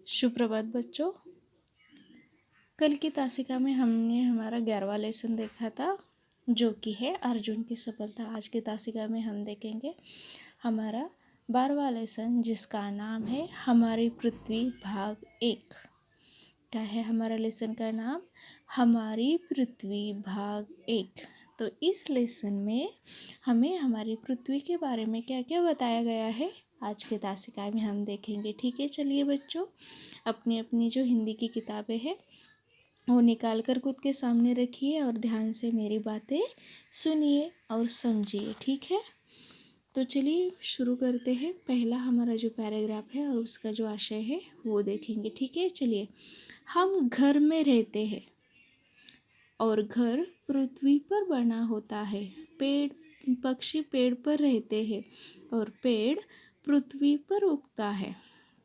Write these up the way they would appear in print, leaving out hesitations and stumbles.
सुप्रभात बच्चों। कल की तासिका में हमने हमारा 11वां लेसन देखा था जो कि है अर्जुन की सफलता। आज की तासिका में हम देखेंगे हमारा 12वां लेसन जिसका नाम है हमारी पृथ्वी भाग 1। क्या है हमारा लेसन का नाम? हमारी पृथ्वी भाग 1। तो इस लेसन में हमें हमारी पृथ्वी के बारे में क्या क्या बताया गया है आज के तासिका में हम देखेंगे। ठीक है, चलिए बच्चों, अपनी अपनी जो हिंदी की किताबें हैं वो निकाल कर खुद के सामने रखिए और ध्यान से मेरी बातें सुनिए और समझिए। ठीक है, तो चलिए शुरू करते हैं। पहला हमारा जो पैराग्राफ है और उसका जो आशय है वो देखेंगे। ठीक है, चलिए। हम घर में रहते हैं और घर पृथ्वी पर बना होता है। पेड़ पक्षी पेड़ पर रहते हैं और पेड़ पृथ्वी पर उगता है।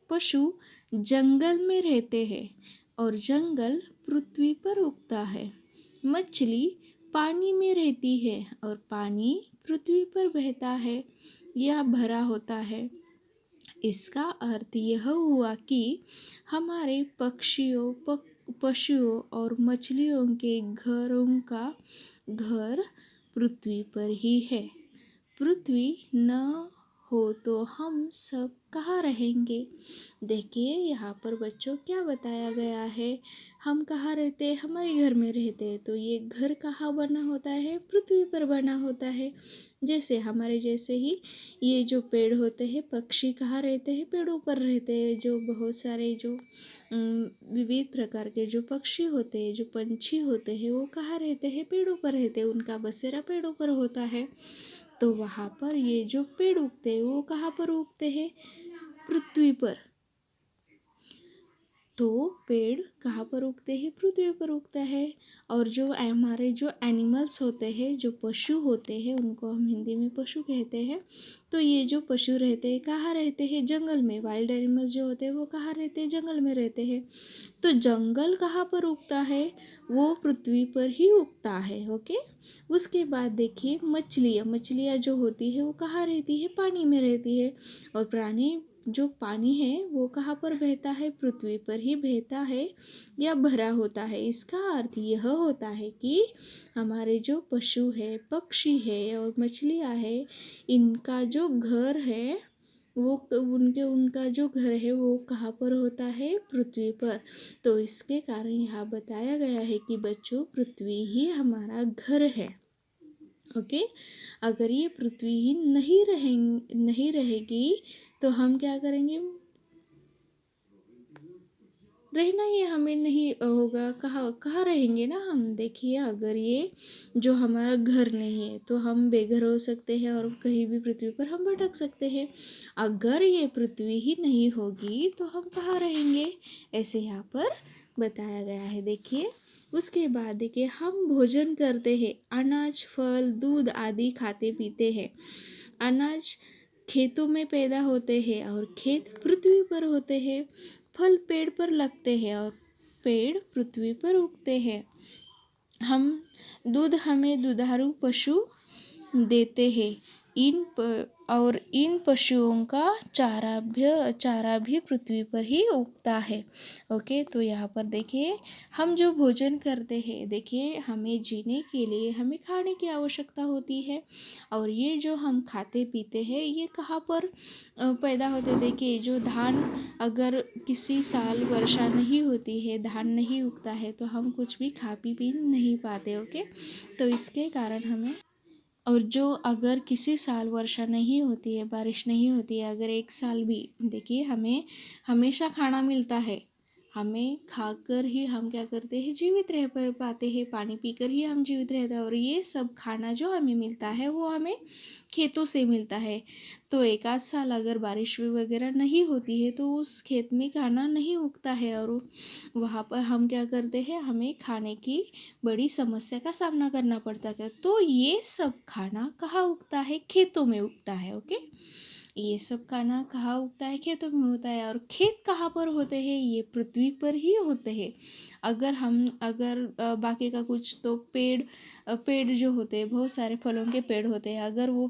पशु जंगल में रहते हैं और जंगल पृथ्वी पर उगता है। मछली पानी में रहती है और पानी पृथ्वी पर बहता है या भरा होता है। इसका अर्थ यह हुआ कि हमारे पशुओं और मछलियों के घरों का घर पृथ्वी पर ही है। पृथ्वी न हो तो हम सब कहाँ रहेंगे? देखिए यहाँ पर बच्चों क्या बताया गया है। हम कहाँ रहते हैं? हमारे घर में रहते हैं। तो ये घर कहाँ बना होता है? पृथ्वी पर बना होता है। जैसे हमारे जैसे ही ये जो पेड़ होते हैं, पक्षी कहाँ रहते हैं? पेड़ों पर रहते हैं। जो बहुत सारे जो विविध प्रकार के जो पक्षी होते हैं, जो पंछी होते हैं, वो कहाँ रहते हैं? पेड़ों पर रहते हैं। उनका बसेरा पेड़ों पर होता है। तो वहाँ पर ये जो पेड़ उगते हैं वो कहाँ पर उगते हैं? पृथ्वी पर। तो पेड़ कहाँ पर उगते हैं? पृथ्वी पर उगता है। और जो हमारे जो एनिमल्स होते हैं, जो पशु होते हैं, उनको हम हिंदी में पशु कहते हैं। तो ये जो पशु रहते हैं कहाँ रहते हैं? जंगल में। वाइल्ड एनिमल्स जो होते हैं वो कहाँ रहते हैं? जंगल में रहते हैं। तो जंगल कहाँ पर उगता है? वो पृथ्वी पर ही उगता है। ओके। उसके बाद देखिए मछलियाँ जो होती है वो कहाँ रहती है? पानी में रहती है। और प्राणी जो पानी है वो कहाँ पर बहता है? पृथ्वी पर ही बहता है या भरा होता है। इसका अर्थ यह होता है कि हमारे जो पशु है, पक्षी है और मछलियाँ है, इनका जो घर है वो उनका जो घर है वो कहाँ पर होता है? पृथ्वी पर। तो इसके कारण यहाँ बताया गया है कि बच्चों पृथ्वी ही हमारा घर है। ओके। अगर ये पृथ्वी ही नहीं रहेगी तो हम क्या करेंगे? रहना ही हमें नहीं होगा। कहाँ रहेंगे ना हम? देखिए, अगर ये जो हमारा घर नहीं है तो हम बेघर हो सकते हैं और कहीं भी पृथ्वी पर हम भटक सकते हैं। अगर ये पृथ्वी ही नहीं होगी तो हम कहाँ रहेंगे? ऐसे यहाँ पर बताया गया है। देखिए, उसके बाद देखिए हम भोजन करते हैं। अनाज, फल, दूध आदि खाते पीते हैं। अनाज खेतों में पैदा होते हैं और खेत पृथ्वी पर होते हैं। फल पेड़ पर लगते हैं और पेड़ पृथ्वी पर उगते हैं। हम दूध हमें दुधारू पशु देते हैं। और इन पशुओं का चारा भी पृथ्वी पर ही उगता है। ओके। तो यहाँ पर देखिए हम जो भोजन करते हैं, देखिए हमें जीने के लिए हमें खाने की आवश्यकता होती है। और ये जो हम खाते पीते हैं ये कहाँ पर पैदा होते? देखिए, जो धान, अगर किसी साल वर्षा नहीं होती है, धान नहीं उगता है तो हम कुछ भी खा पी नहीं पाते। ओके। तो इसके कारण हमें, और जो अगर किसी साल वर्षा नहीं होती है, बारिश नहीं होती है, अगर एक साल भी, देखिए हमें हमेशा खाना मिलता है। हमें खाकर ही हम क्या करते हैं? जीवित रह पाते हैं। पानी पीकर ही हम जीवित रहते हैं। और ये सब खाना जो हमें मिलता है वो हमें खेतों से मिलता है। तो एक आध साल अगर बारिश वगैरह नहीं होती है तो उस खेत में खाना नहीं उगता है और वहाँ पर हम क्या करते हैं? हमें खाने की बड़ी समस्या का सामना करना पड़ता है। तो ये सब खाना कहाँ उगता है? खेतों में उगता है। ओके। ये सब खाना कहाँ उगता है? खेतों में होता है। और खेत कहाँ पर होते हैं? ये पृथ्वी पर ही होते हैं। अगर बाकी का कुछ तो पेड़ जो होते हैं, बहुत सारे फलों के पेड़ होते हैं, अगर वो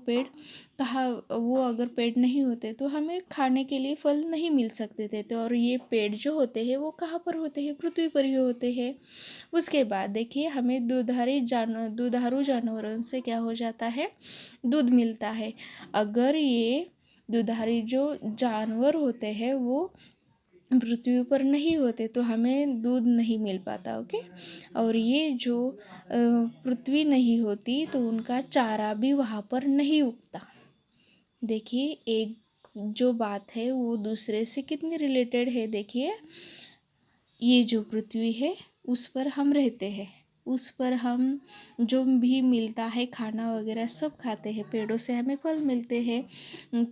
अगर पेड़ नहीं होते तो हमें खाने के लिए फल नहीं मिल सकते थे। तो और ये पेड़ जो होते हैं वो कहाँ पर होते हैं? पृथ्वी पर ही होते हैं। उसके बाद देखिए, हमें दुधारू जानवरों से क्या हो जाता है? दूध मिलता है। अगर ये दुधारी जो जानवर होते हैं वो पृथ्वी पर नहीं होते तो हमें दूध नहीं मिल पाता। ओके। और ये जो पृथ्वी नहीं होती तो उनका चारा भी वहाँ पर नहीं उगता। देखिए, एक जो बात है वो दूसरे से कितनी रिलेटेड है। देखिए, ये जो पृथ्वी है उस पर हम रहते हैं, उस पर हम जो भी मिलता है खाना वगैरह सब खाते हैं। पेड़ों से हमें फल मिलते हैं।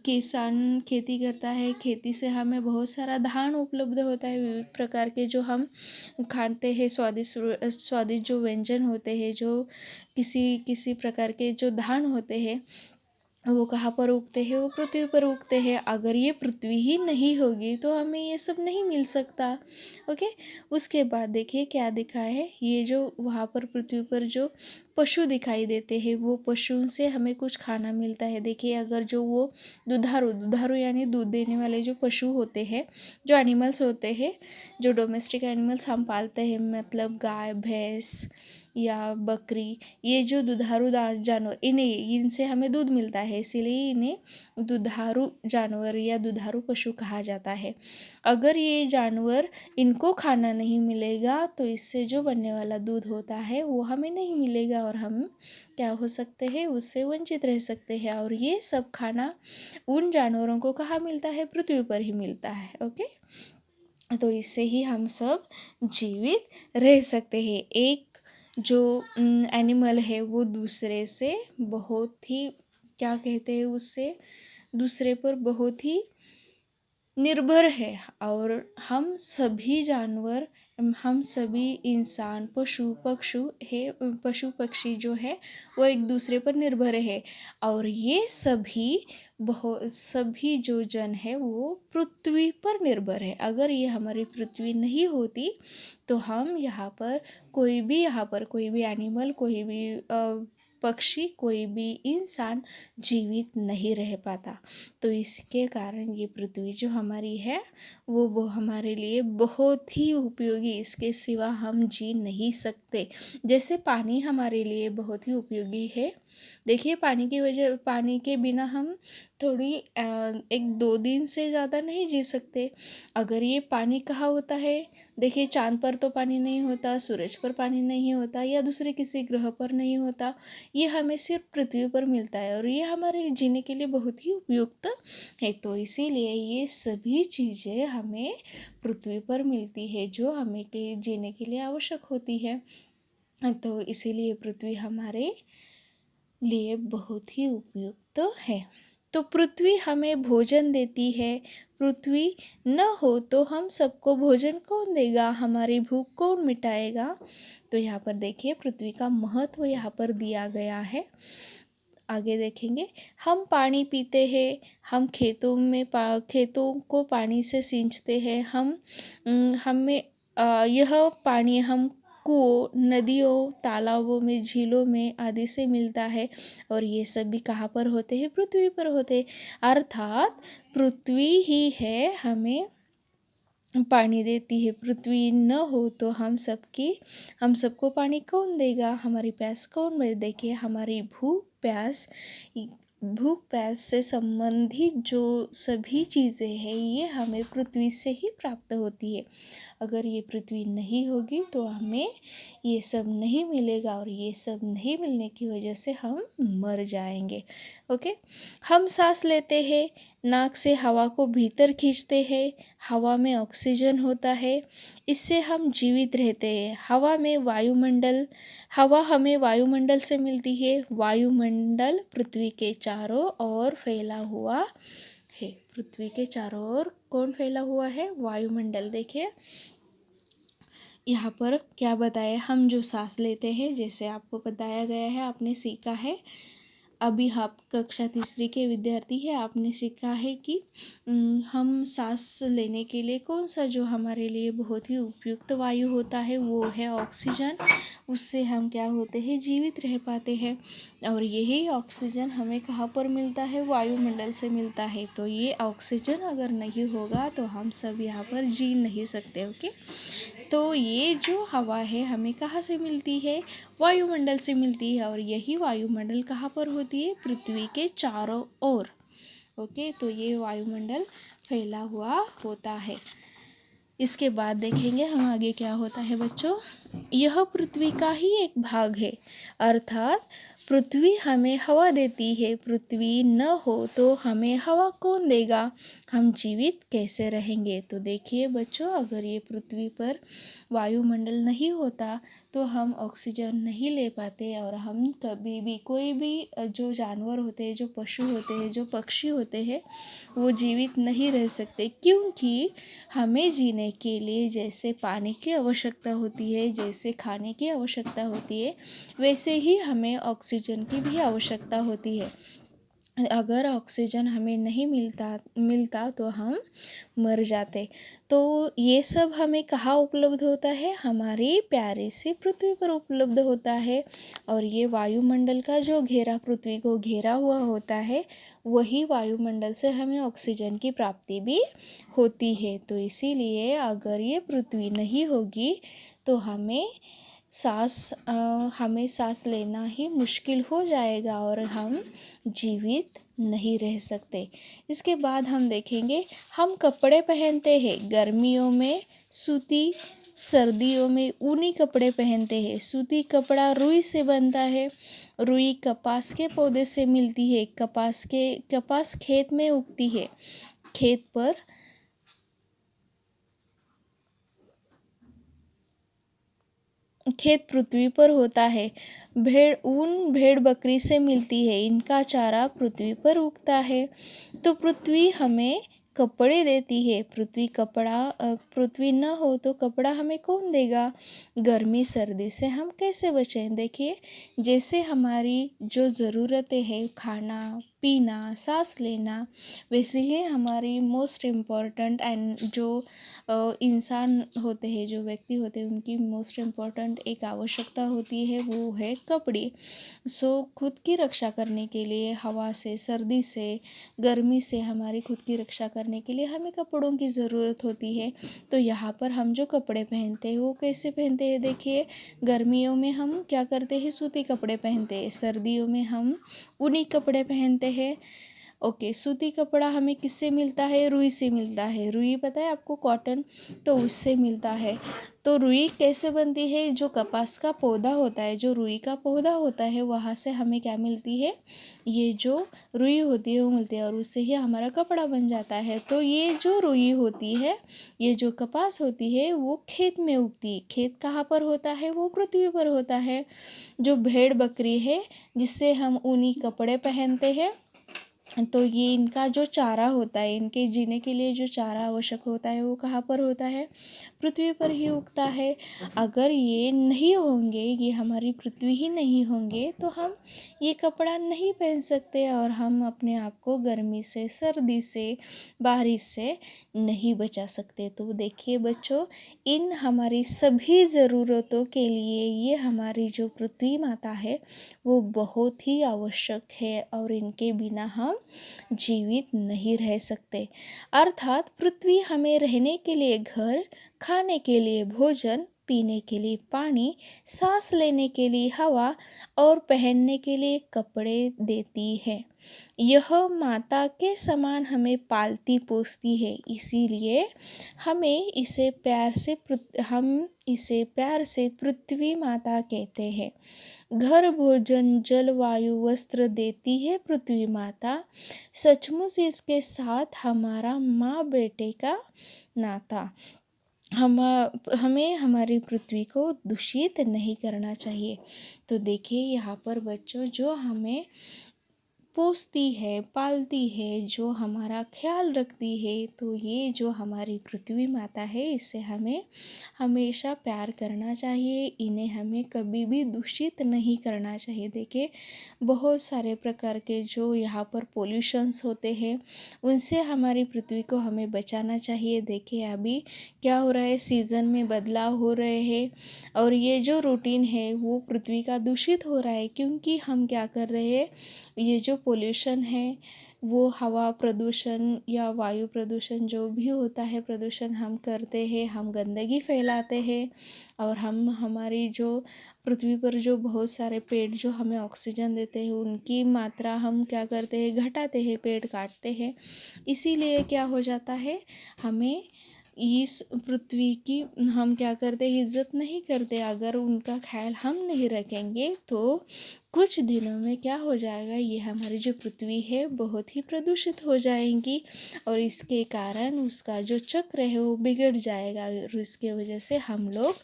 किसान खेती करता है, खेती से हमें बहुत सारा धान उपलब्ध होता है, विविध प्रकार के जो हम खाते हैं। स्वादिष्ट स्वादिष्ट जो व्यंजन होते हैं, जो किसी किसी प्रकार के जो धान होते हैं, वो कहाँ पर उगते हैं? वो पृथ्वी पर उगते हैं। अगर ये पृथ्वी ही नहीं होगी तो हमें ये सब नहीं मिल सकता। ओके। उसके बाद देखिए क्या दिखा है, ये जो वहाँ पर पृथ्वी पर जो पशु दिखाई देते हैं, वो पशु से हमें कुछ खाना मिलता है। देखिए, अगर जो वो दुधारू यानी दूध देने वाले जो पशु होते हैं, जो एनिमल्स होते हैं, जो डोमेस्टिक एनिमल्स हम पालते हैं, मतलब गाय भैंस या बकरी, ये जो दुधारू जानवर, इनसे हमें दूध मिलता है, इसीलिए इन्हें दुधारू जानवर या दुधारू पशु कहा जाता है। अगर ये जानवर, इनको खाना नहीं मिलेगा तो इससे जो बनने वाला दूध होता है वो हमें नहीं मिलेगा और हम क्या हो सकते हैं? उससे वंचित रह सकते हैं। और ये सब खाना उन जानवरों को कहाँ मिलता है? पृथ्वी पर ही मिलता है। ओके। तो इससे ही हम सब जीवित रह सकते हैं। एक जो एनिमल है वो दूसरे से बहुत ही, क्या कहते हैं, उससे दूसरे पर बहुत ही निर्भर है। और हम सभी इंसान, पशु पक्षी जो है वो एक दूसरे पर निर्भर है। और ये सभी जो जन है वो पृथ्वी पर निर्भर है। अगर ये हमारी पृथ्वी नहीं होती तो हम यहाँ पर कोई भी एनिमल, कोई भी पक्षी, कोई भी इंसान जीवित नहीं रह पाता। तो इसके कारण ये पृथ्वी जो हमारी है वो हमारे लिए बहुत ही उपयोगी, इसके सिवा हम जी नहीं सकते। जैसे पानी हमारे लिए बहुत ही उपयोगी है। देखिए, पानी के बिना हम थोड़ी 1-2 दिन से ज़्यादा नहीं जी सकते। अगर ये पानी कहाँ होता है? देखिए, चाँद पर तो पानी नहीं होता, सूरज पर पानी नहीं होता, या दूसरे किसी ग्रह पर नहीं होता। ये हमें सिर्फ पृथ्वी पर मिलता है और ये हमारे जीने के लिए बहुत ही उपयुक्त है। तो इसीलिए ये सभी चीज़ें हमें पृथ्वी पर मिलती है जो हमें के जीने के लिए आवश्यक होती है। तो इसीलिए पृथ्वी हमारे लिए बहुत ही उपयुक्त है। तो पृथ्वी हमें भोजन देती है। पृथ्वी न हो तो हम सबको भोजन कौन देगा? हमारी भूख कौन मिटाएगा? तो यहाँ पर देखिए, पृथ्वी का महत्व यहाँ पर दिया गया है। आगे देखेंगे। हम पानी पीते हैं, हम खेतों को पानी से सींचते हैं। हमें यह पानी हम कुओं, नदियों, तालाबों में, झीलों में आदि से मिलता है। और ये सब भी कहाँ पर होते हैं? पृथ्वी पर होते हैं। अर्थात पृथ्वी ही है हमें पानी देती है। पृथ्वी न हो तो हम सबको पानी कौन देगा? हमारी प्यास कौन बुझाएगा? देखिए, हमारी भूख प्यास से संबंधित जो सभी चीज़ें हैं ये हमें पृथ्वी से ही प्राप्त होती है। अगर ये पृथ्वी नहीं होगी तो हमें ये सब नहीं मिलेगा और ये सब नहीं मिलने की वजह से हम मर जाएंगे। ओके। हम सांस लेते हैं, नाक से हवा को भीतर खींचते हैं। हवा में ऑक्सीजन होता है, इससे हम जीवित रहते हैं। हवा हमें वायुमंडल से मिलती है। वायुमंडल पृथ्वी के चारों ओर फैला हुआ है। पृथ्वी के चारों ओर कौन फैला हुआ है? वायुमंडल। देखिए, यहाँ पर क्या बताया, हम जो सांस लेते हैं, जैसे आपको बताया गया है, आपने सीखा है, अभी आप कक्षा तीसरी के विद्यार्थी हैं, आपने सीखा है कि हम सांस लेने के लिए कौन सा जो हमारे लिए बहुत ही उपयुक्त वायु होता है वो है ऑक्सीजन। उससे हम क्या होते हैं, जीवित रह पाते हैं। और यही ऑक्सीजन हमें कहाँ पर मिलता है, वायुमंडल से मिलता है। तो ये ऑक्सीजन अगर नहीं होगा तो हम सब यहाँ पर जी नहीं सकते। ओके, तो ये जो हवा है हमें कहाँ से मिलती है, वायुमंडल से मिलती है। और यही वायुमंडल कहाँ पर होती है, पृथ्वी के चारों ओर। ओके, तो ये वायुमंडल फैला हुआ होता है। इसके बाद देखेंगे हम आगे क्या होता है बच्चों। यह पृथ्वी का ही एक भाग है, अर्थात पृथ्वी हमें हवा देती है। पृथ्वी न हो तो हमें हवा कौन देगा, हम जीवित कैसे रहेंगे। तो देखिए बच्चों, अगर ये पृथ्वी पर वायुमंडल नहीं होता तो हम ऑक्सीजन नहीं ले पाते, और हम कभी भी कोई भी जो जानवर होते हैं, जो पशु होते हैं, जो पक्षी होते हैं, वो जीवित नहीं रह सकते। क्योंकि हमें जीने के लिए जैसे पानी की आवश्यकता होती है, जैसे खाने की आवश्यकता होती है, वैसे ही हमें ऑक्सीजन की भी आवश्यकता होती है। अगर ऑक्सीजन हमें नहीं मिलता तो हम मर जाते। तो ये सब हमें कहाँ उपलब्ध होता है, हमारी प्यारी सी पृथ्वी पर उपलब्ध होता है। और ये वायुमंडल का जो घेरा पृथ्वी को घेरा हुआ होता है, वही वायुमंडल से हमें ऑक्सीजन की प्राप्ति भी होती है। तो इसीलिए अगर ये पृथ्वी नहीं होगी तो हमें सांस लेना ही मुश्किल हो जाएगा और हम जीवित नहीं रह सकते। इसके बाद हम देखेंगे, हम कपड़े पहनते हैं गर्मियों में सूती, सर्दियों में ऊनी कपड़े पहनते हैं। सूती कपड़ा रुई से बनता है। रुई कपास के पौधे से मिलती है। कपास खेत में उगती है। खेत पृथ्वी पर होता है। भेड़ बकरी से मिलती है। इनका चारा पृथ्वी पर उगता है। तो पृथ्वी हमें कपड़े देती है। पृथ्वी न हो तो कपड़ा हमें कौन देगा, गर्मी सर्दी से हम कैसे बचें। देखिए, जैसे हमारी जो ज़रूरतें हैं, खाना पीना सांस लेना, वैसे ही हमारी मोस्ट इम्पॉर्टेंट एंड जो इंसान होते हैं, जो व्यक्ति होते हैं, उनकी मोस्ट इम्पॉर्टेंट एक आवश्यकता होती है, वो है कपड़े। खुद की रक्षा करने के लिए हवा से, सर्दी से, गर्मी से हमारी खुद की रक्षा करने के लिए हमें कपड़ों की ज़रूरत होती है। तो यहाँ पर हम जो कपड़े पहनते हैं वो कैसे पहनते हैं, देखिए, गर्मियों में हम क्या करते हैं, सूती कपड़े पहनते हैं। सर्दियों में हम ऊनी कपड़े पहनते हैं। ओके, सूती कपड़ा हमें किससे मिलता है, रुई से मिलता है। रुई पता है आपको, कॉटन, तो उससे मिलता है। तो रुई कैसे बनती है, जो कपास का पौधा होता है, जो रुई का पौधा होता है, वहाँ से हमें क्या मिलती है, ये जो रुई होती है वो मिलती है, और उससे ही हमारा कपड़ा बन जाता है। तो ये जो रुई होती है, ये जो कपास होती है, वो खेत में उगती है। खेत कहाँ पर होता है, वो पृथ्वी पर होता है। जो भेड़ बकरी है, जिससे हम ऊनी कपड़े पहनते हैं, तो ये इनका जो चारा होता है, इनके जीने के लिए जो चारा आवश्यक होता है, वो कहाँ पर होता है, पृथ्वी पर ही उगता है। अगर ये नहीं होंगे, ये हमारी पृथ्वी ही नहीं होंगे, तो हम ये कपड़ा नहीं पहन सकते, और हम अपने आप को गर्मी से, सर्दी से, बारिश से नहीं बचा सकते। तो देखिए बच्चों, इन हमारी सभी ज़रूरतों के लिए ये हमारी जो पृथ्वी माता है वो बहुत ही आवश्यक है, और इनके बिना हम जीवित नहीं रह सकते। अर्थात पृथ्वी हमें रहने के लिए घर, खाने के लिए भोजन, पीने के लिए पानी, सांस लेने के लिए हवा और पहनने के लिए कपड़े देती है। यह माता के समान हमें पालती पोसती है। इसीलिए हम इसे प्यार से पृथ्वी माता कहते हैं। घर, भोजन, जल, वायु, वस्त्र देती है पृथ्वी माता। सचमुच इसके साथ हमारा माँ बेटे का नाता। हमें हमारी पृथ्वी को दूषित नहीं करना चाहिए। तो देखिए यहाँ पर बच्चों, जो हमें पोसती है, पालती है, जो हमारा ख्याल रखती है, तो ये जो हमारी पृथ्वी माता है, इसे हमें हमेशा प्यार करना चाहिए। इन्हें हमें कभी भी दूषित नहीं करना चाहिए। देखिए, बहुत सारे प्रकार के जो यहाँ पर पोल्यूशंस होते हैं, उनसे हमारी पृथ्वी को हमें बचाना चाहिए। देखिए, अभी क्या हो रहा है, सीज़न में बदलाव हो रहे हैं और ये जो रूटीन है वो पृथ्वी का दूषित हो रहा है, क्योंकि हम क्या कर रहे हैं, ये जो पोल्यूशन है वो हवा प्रदूषण या वायु प्रदूषण जो भी होता है प्रदूषण हम करते हैं, हम गंदगी फैलाते हैं और हम हमारी जो पृथ्वी पर जो बहुत सारे पेड़ जो हमें ऑक्सीजन देते हैं उनकी मात्रा हम क्या करते हैं, घटाते हैं, पेड़ काटते हैं। इसीलिए क्या हो जाता है, हमें इस पृथ्वी की हम क्या करते, इज्जत नहीं करते। अगर उनका ख्याल हम नहीं रखेंगे तो कुछ दिनों में क्या हो जाएगा, ये हमारी जो पृथ्वी है बहुत ही प्रदूषित हो जाएंगी और इसके कारण उसका जो चक्र है वो बिगड़ जाएगा और इसके वजह से हम लोग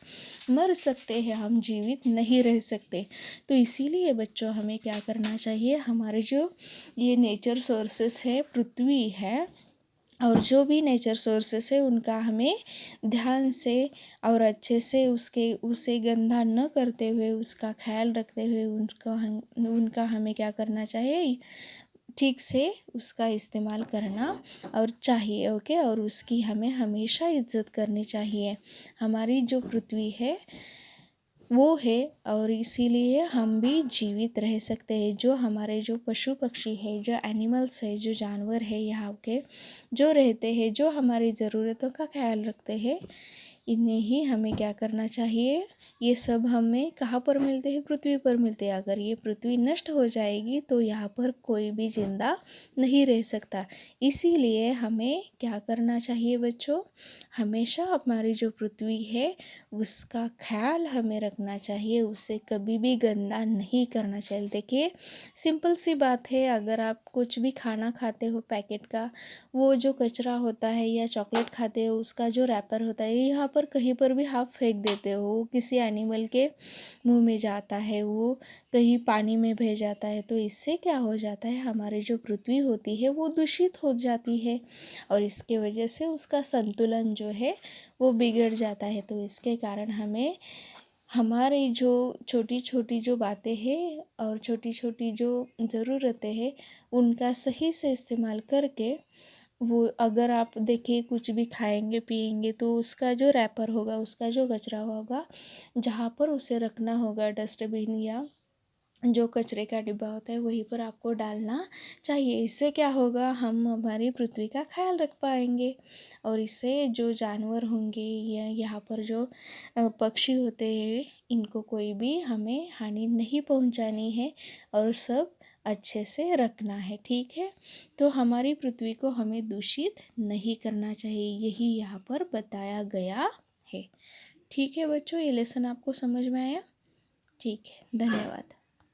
मर सकते हैं, हम जीवित नहीं रह सकते। तो इसीलिए बच्चों हमें क्या करना चाहिए, हमारे जो ये नेचर सोर्सेस है, पृथ्वी है और जो भी नेचर सोर्सेस है उनका हमें ध्यान से और अच्छे से उसे गंदा न करते हुए उसका ख्याल रखते हुए उनका हमें क्या करना चाहिए, ठीक से उसका इस्तेमाल करना और चाहिए। ओके, और उसकी हमें हमेशा इज्जत करनी चाहिए। हमारी जो पृथ्वी है वो है और इसीलिए हम भी जीवित रह सकते हैं। जो हमारे जो पशु पक्षी है, जो एनिमल्स है, जो जानवर है यहाँ के जो रहते हैं, जो हमारी ज़रूरतों का ख्याल रखते हैं, इन्हें ही हमें क्या करना चाहिए। ये सब हमें कहाँ पर मिलते हैं, पृथ्वी पर मिलते हैं। अगर ये पृथ्वी नष्ट हो जाएगी तो यहाँ पर कोई भी जिंदा नहीं रह सकता। इसीलिए हमें क्या करना चाहिए बच्चों, हमेशा हमारी जो पृथ्वी है उसका ख्याल हमें रखना चाहिए, उसे कभी भी गंदा नहीं करना चाहिए। देखिए, सिंपल सी बात है, अगर आप कुछ भी खाना खाते हो पैकेट का, वो जो कचरा होता है या चॉकलेट खाते हो उसका जो रैपर होता है, यहाँ पर कहीं पर भी आप फेंक देते हो, वो किसी एनिमल के मुंह में जाता है, वो कहीं पानी में बह जाता है, तो इससे क्या हो जाता है, हमारी जो पृथ्वी होती है वो दूषित हो जाती है और इसके वजह से उसका संतुलन जो है वो बिगड़ जाता है। तो इसके कारण हमें हमारी जो छोटी छोटी जो बातें हैं और छोटी छोटी जो ज़रूरतें हैं उनका सही से इस्तेमाल करके, वो अगर आप देखिए कुछ भी खाएंगे पिएंगे तो उसका जो रैपर होगा, उसका जो कचरा होगा, जहाँ पर उसे रखना होगा, डस्टबिन या जो कचरे का डिब्बा होता है वहीं पर आपको डालना चाहिए। इससे क्या होगा, हम हमारी पृथ्वी का ख्याल रख पाएंगे और इससे जो जानवर होंगे या यहाँ पर जो पक्षी होते हैं, इनको कोई भी हमें हानि नहीं पहुँचानी है और सब अच्छे से रखना है। ठीक है, तो हमारी पृथ्वी को हमें दूषित नहीं करना चाहिए, यही यहाँ पर बताया गया है। ठीक है बच्चों, ये लेसन आपको समझ में आया? ठीक है, धन्यवाद।